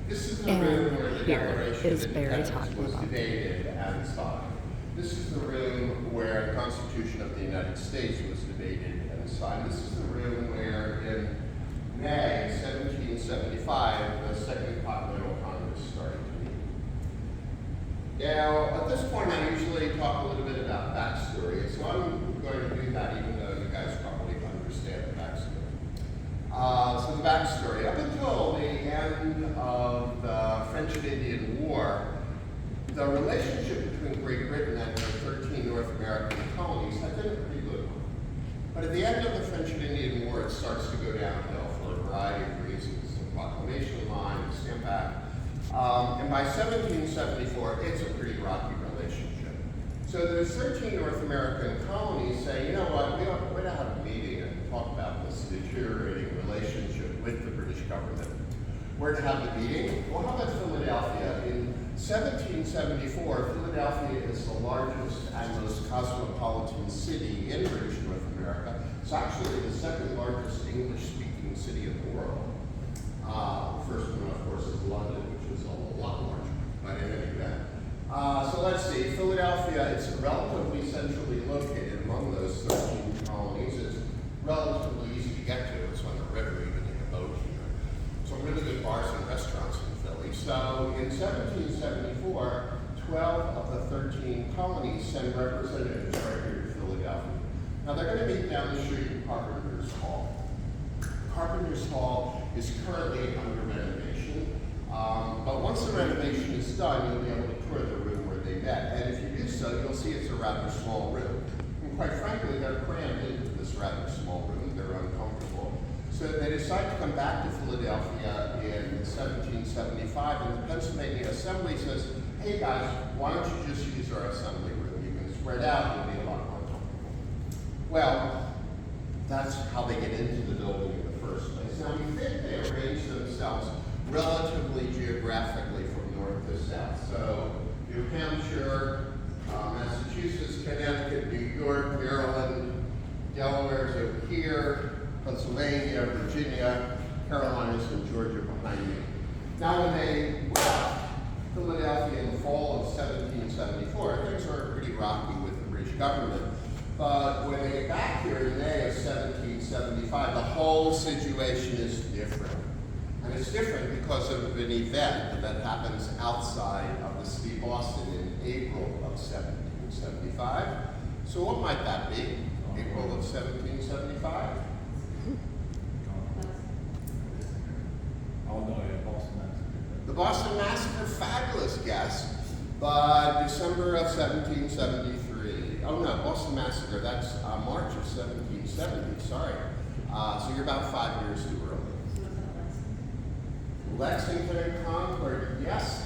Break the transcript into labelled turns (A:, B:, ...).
A: This is the room where the
B: here
A: Declaration
B: is
A: of
B: Barry
A: Independence
B: talking
A: was
B: about.
A: debated and signed. This is the room where the Constitution of the United States was debated and signed. This is the room where in May 1775, the Second Continental Congress started to meet. Now, at this point, I usually talk a little bit about backstory, so I'm going to do that even though you guys probably understand the backstory. So the backstory, up until the end of the French and Indian War, the relationship between Great Britain and her 13 North American colonies had been a pretty good one. But at the end of the French and Indian War, it starts to go downhill for a variety of reasons. The Proclamation Line, the Stamp Act. And by 1774, it's a pretty rocky relationship. So those 13 North American colonies say, you know what, we ought to have a meeting and talk about this deteriorating relationship with the British government. Where to have the meeting? Well, how about Philadelphia? In 1774, Philadelphia is the largest and most cosmopolitan city in British North America. It's actually the second largest English-speaking city in the world. The first one, of course, is London, which is a lot larger, but in any event. So let's see, Philadelphia, it's relatively centrally located among those 13 colonies. It's relatively easy to get to. It's on the river, you can take a boat here. Some really good bars and restaurants in Philly. So in 1774, 12 of the 13 colonies send representatives right here to Philadelphia. Now they're going to meet down the street in Carpenter's Hall. Carpenter's Hall is currently under renovation, but once the renovation is done, you'll be able to tour the room where they met. And if you do so, you'll see it's a rather small room. And quite frankly, they're crammed into this rather small room. They're uncomfortable. So they decide to come back to Philadelphia in 1775, and the Pennsylvania Assembly says, hey guys, why don't you just use our assembly room? You can spread out, you'll be a lot more comfortable. Well, that's how they get into the building in the first place. Now, we think they arrange themselves relatively geographically from north to south. So, New Hampshire, Massachusetts, Connecticut, New York, Maryland, Delaware's over here, Pennsylvania, Virginia, Carolinas, and Georgia behind me. Now, when they left Philadelphia in the fall of 1774, things were pretty rocky with the British government. But when they get back here in May of 1775, the whole situation is different. And it's different because of an event that happens outside of the city of Boston in April of 1775. So what might that be? April of 1775?
C: Oh, no, yeah, Boston Massacre.
A: The Boston Massacre, fabulous guess, but December of 1773. Oh no, Boston Massacre, that's March of 1770, sorry. So you're about 5 years too early. Lexington and Concord, yes,